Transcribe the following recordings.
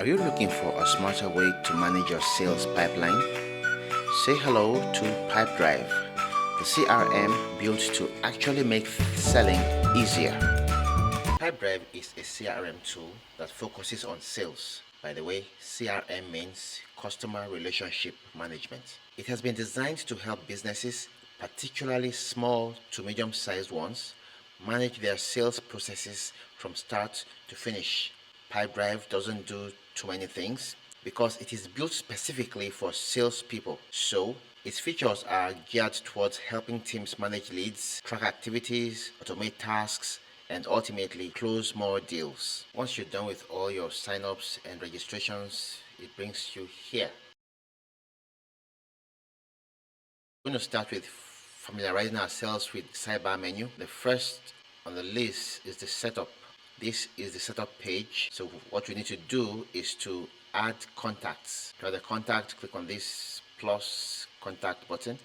Are you looking for a smarter way to manage your sales pipeline? Say hello to Pipedrive, the CRM built to actually make selling easier. Pipedrive is a CRM tool that focuses on sales. By the way, CRM means Customer Relationship Management. It has been designed to help businesses, particularly small to medium-sized ones, manage their sales processes from start to finish. Pipedrive doesn't do too many things because it is built specifically for salespeople. So, its features are geared towards helping teams manage leads, track activities, automate tasks, and ultimately close more deals. Once you're done with all your signups and registrations, it brings you here. We're going to start with familiarizing ourselves with sidebar menu. The first on the list is the setup. This is the setup page. So what we need to do is to add contacts. To add a contact, click on this plus contact button.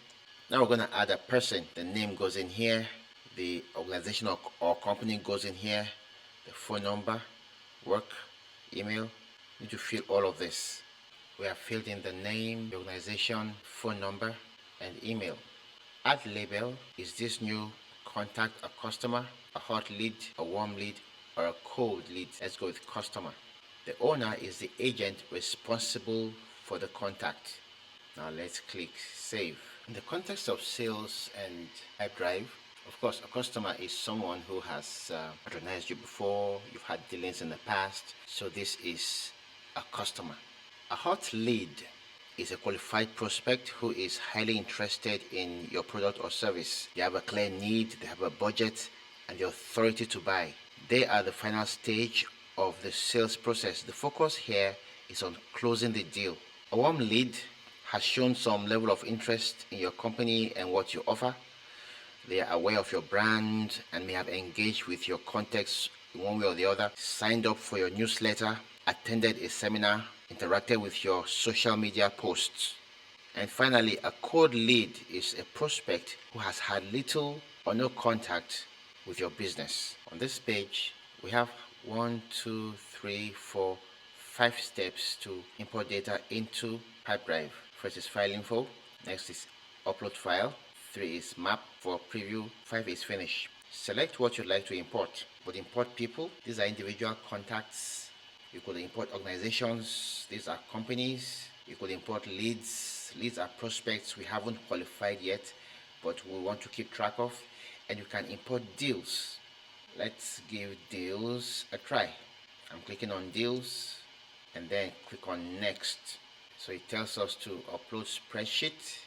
Now we're going to add a person. The name goes in here. The organization or company goes in here. The phone number, work, email. You need to fill all of this. We have filled in the name, the organization, phone number, and email. Add label. Is this new contact a customer, a hot lead, a warm lead, or a cold lead? Let's go with customer. The owner is the agent responsible for the contact. Now let's click save. In the context of sales and Pipedrive, of course, a customer is someone who has patronized you before, you've had dealings in the past, so this is a customer. A hot lead is a qualified prospect who is highly interested in your product or service. They have a clear need, they have a budget, and the authority to buy. They are the final stage of the sales process. The focus here is on closing the deal. A warm lead has shown some level of interest in your company and what you offer. They are aware of your brand and may have engaged with your context in one way or the other, signed up for your newsletter, attended a seminar, interacted with your social media posts. And finally, a cold lead is a prospect who has had little or no contact with your business. On this page, we have 5 steps to import data into Pipedrive. First is file info, next is upload file, 3 is map for preview, 5 is finish. Select what you'd like to import. But import people, these are individual contacts. You could import organizations, these are companies. You could import leads. Leads are prospects we haven't qualified yet, but we want to keep track of. And you can import deals. Let's give deals a try. I'm clicking on deals and then click on next. So it tells us to upload spreadsheet,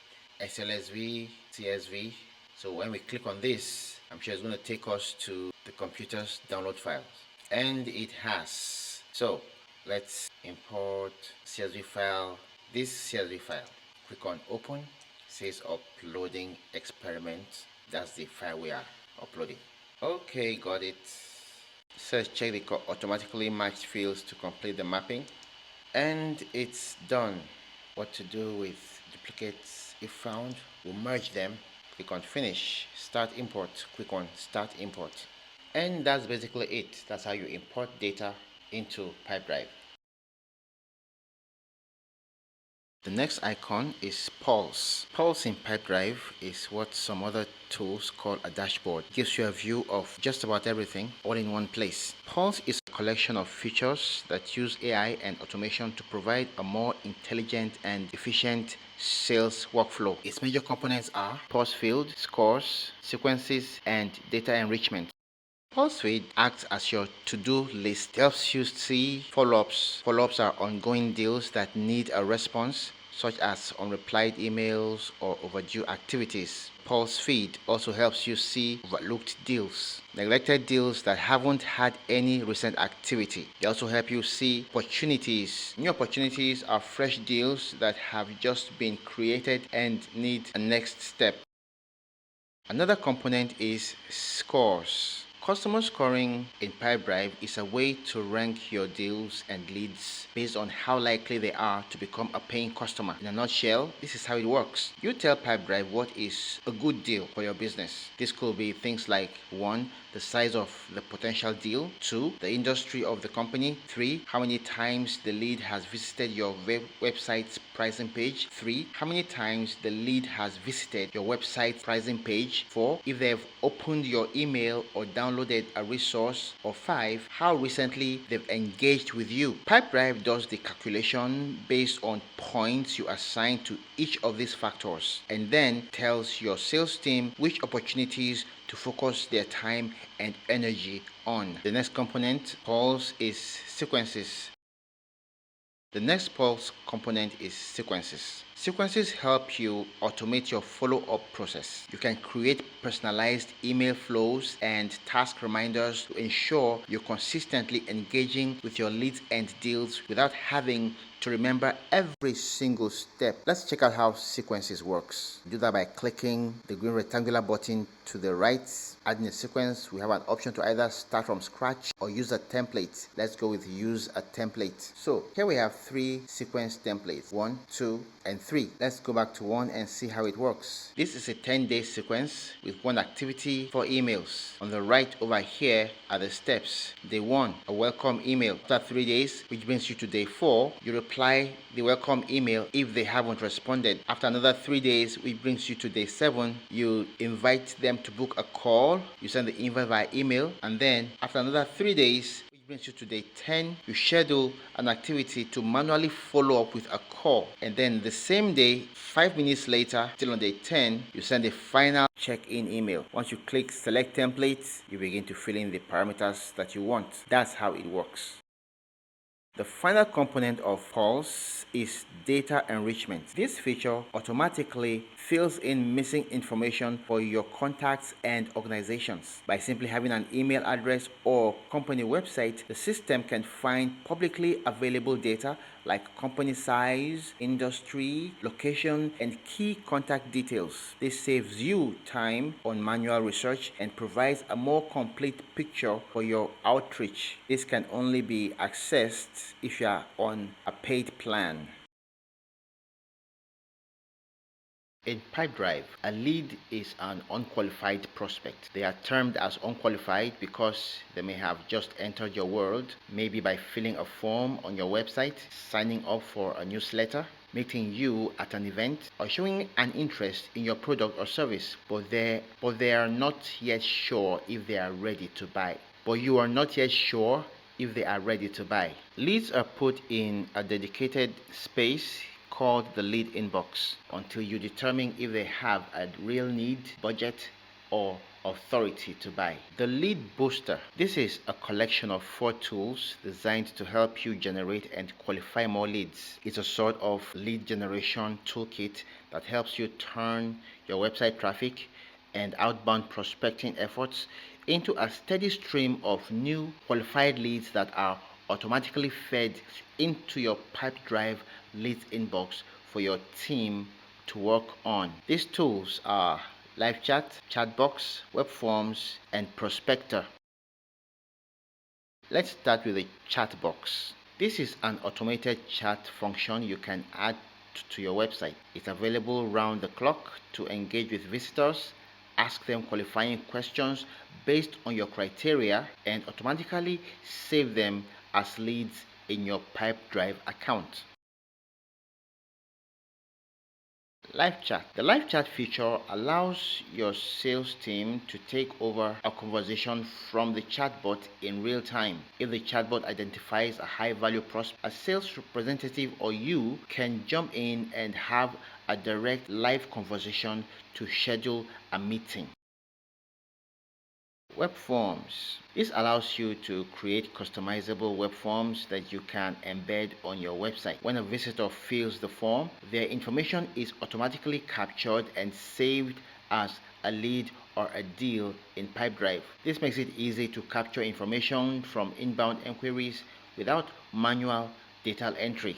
SLSV, CSV. So when we click on this, I'm sure it's going to take us to the computer's download files. And it has. So let's import CSV file, this CSV file. Click on open, it says uploading experiment. That's the file we are uploading. Okay, got it. It says check the automatically matched fields to complete the mapping. And it's done. What to do with duplicates if found? We'll merge them. Click on finish, start import, click on start import. And that's basically it. That's how you import data into Pipedrive. The next icon is Pulse. Pulse in Pipedrive is what some other tools call a dashboard. It gives you a view of just about everything all in one place. Pulse is a collection of features that use AI and automation to provide a more intelligent and efficient sales workflow. Its major components are pulse field, scores, sequences, and data enrichment. Pulse Feed acts as your to-do list. It helps you see follow-ups. Follow-ups are ongoing deals that need a response, such as unreplied emails or overdue activities. Pulse Feed also helps you see overlooked deals, neglected deals that haven't had any recent activity. They also help you see opportunities. New opportunities are fresh deals that have just been created and need a next step. Another component is scores. Customer scoring in Pipedrive is a way to rank your deals and leads based on how likely they are to become a paying customer. In a nutshell, this is how it works. You tell Pipedrive what is a good deal for your business. This could be things like 1. the size of the potential deal. 2, the industry of the company. 3, how many times the lead has visited your website's pricing page. 3, how many times the lead has visited your website's pricing page. 4, if they've opened your email or downloaded a resource. Or 5, how recently they've engaged with you. Pipedrive does the calculation based on points you assign to each of these factors, and then tells your sales team which opportunities to focus their time and energy on. The next component, pulse, is sequences. The next pulse component is sequences. Sequences help you automate your follow-up process. You can create personalized email flows and task reminders to ensure you're consistently engaging with your leads and deals without having to remember every single step. Let's check out how sequences works. Do that by clicking the green rectangular button to the right. Adding a sequence, we have an option to either start from scratch or use a template. Let's go with use a template. So here we have 3 sequence templates, 1, 2, and 3. Let's go back to 1 and see how it works. This is a 10-day sequence with 1 activity for emails. On the right over here are the steps. Day 1, a welcome email. After 3 days, which brings you to day 4, you reply the welcome email if they haven't responded. After another 3 days, which brings you to day 7, you invite them to book a call. You send the invite via email, and then after another 3 days, which brings you to day 10, you schedule an activity to manually follow up with a call. And then the same day, 5 minutes later, still on day 10, you send a final check-in email. Once you click select templates, you begin to fill in the parameters that you want. That's how it works. The final component of Pulse is data enrichment. This feature automatically fills in missing information for your contacts and organizations. By simply having an email address or company website, the system can find publicly available data like company size, industry, location, and key contact details. This saves you time on manual research and provides a more complete picture for your outreach. This can only be accessed if you are on a paid plan. In Pipedrive, a lead is an unqualified prospect. They are termed as unqualified because they may have just entered your world, maybe by filling a form on your website, signing up for a newsletter, meeting you at an event, or showing an interest in your product or service, but they are not yet sure if they are ready to buy. But you are not yet sure if they are ready to buy. Leads are put in a dedicated space called the lead inbox until you determine if they have a real need, budget, or authority to buy. The lead booster. This is a collection of 4 tools designed to help you generate and qualify more leads. It's a sort of lead generation toolkit that helps you turn your website traffic and outbound prospecting efforts into a steady stream of new qualified leads that are automatically fed into your Pipedrive leads inbox for your team to work on. These tools are live chat, chatbox, web forms, and prospector. Let's start with the chat box. This is an automated chat function you can add to your website. It's available round the clock to engage with visitors, ask them qualifying questions based on your criteria, and automatically save them as leads in your Pipedrive account. Live chat. The live chat feature allows your sales team to take over a conversation from the chatbot in real time. If the chatbot identifies a high value prospect, a sales representative or you can jump in and have a direct live conversation to schedule a meeting. Web forms. This allows you to create customizable web forms that you can embed on your website. When a visitor fills the form, their information is automatically captured and saved as a lead or a deal in Pipedrive. This makes it easy to capture information from inbound inquiries without manual data entry.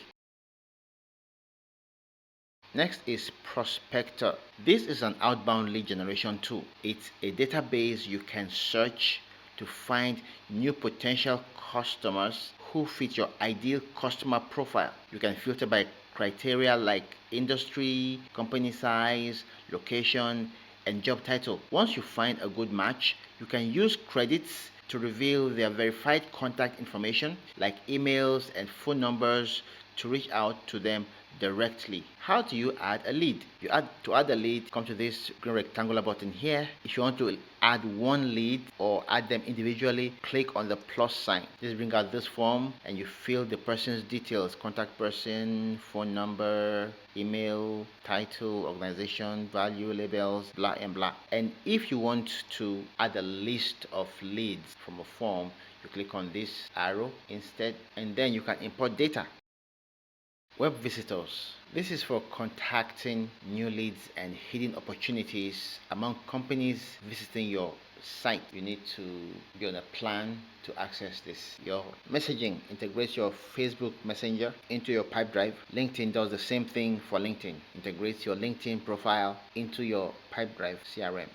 Next is Prospector. This is an outbound lead generation tool. It's a database you can search to find new potential customers who fit your ideal customer profile. You can filter by criteria like industry, company size, location, and job title. Once you find a good match, you can use credits to reveal their verified contact information like emails and phone numbers to reach out to them directly. How do you add a lead? To add a lead, come to this green rectangular button here. If you want to add one lead or add them individually, click on the plus sign. Just bring out this form and you fill the person's details: contact person, phone number, email, title, organization, value, labels, blah and blah. And if you want to add a list of leads from a form, you click on this arrow instead, and then you can import data. Web visitors. This is for contacting new leads and hidden opportunities among companies visiting your site. You need to be on a plan to access this. Your messaging integrates your Facebook Messenger into your Pipedrive. LinkedIn does the same thing for LinkedIn. Integrates your LinkedIn profile into your Pipedrive CRM.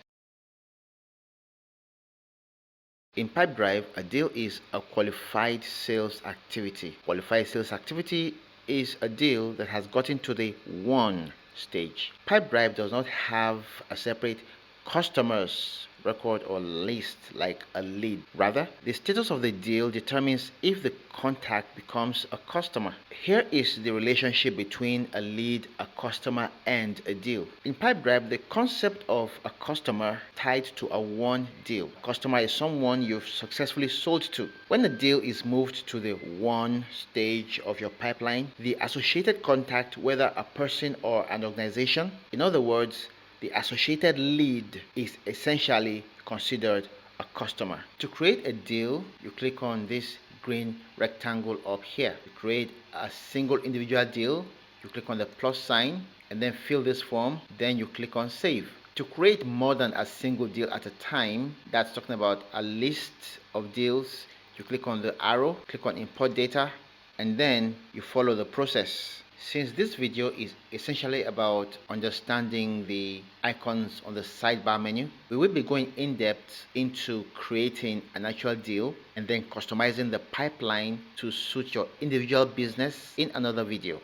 In Pipedrive, a deal is a qualified sales activity. Qualified sales activity is a deal that has gotten to the won stage. Pipedrive does not have a separate customers record or list like a lead. Rather, the status of the deal determines if the contact becomes a customer. Here is the relationship between a lead, a customer, and a deal. In Pipedrive, the concept of a customer tied to a won deal. Customer is someone you've successfully sold to. When a deal is moved to the won stage of your pipeline, the associated contact, whether a person or an organization, in other words, the associated lead, is essentially considered a customer. To create a deal, you click on this green rectangle up here. To create a single individual deal, you click on the plus sign and then fill this form. Then you click on save. To create more than a single deal at a time, that's talking about a list of deals, you click on the arrow, click on import data, and then you follow the process. Since this video is essentially about understanding the icons on the sidebar menu, we will be going in depth into creating an actual deal and then customizing the pipeline to suit your individual business in another video.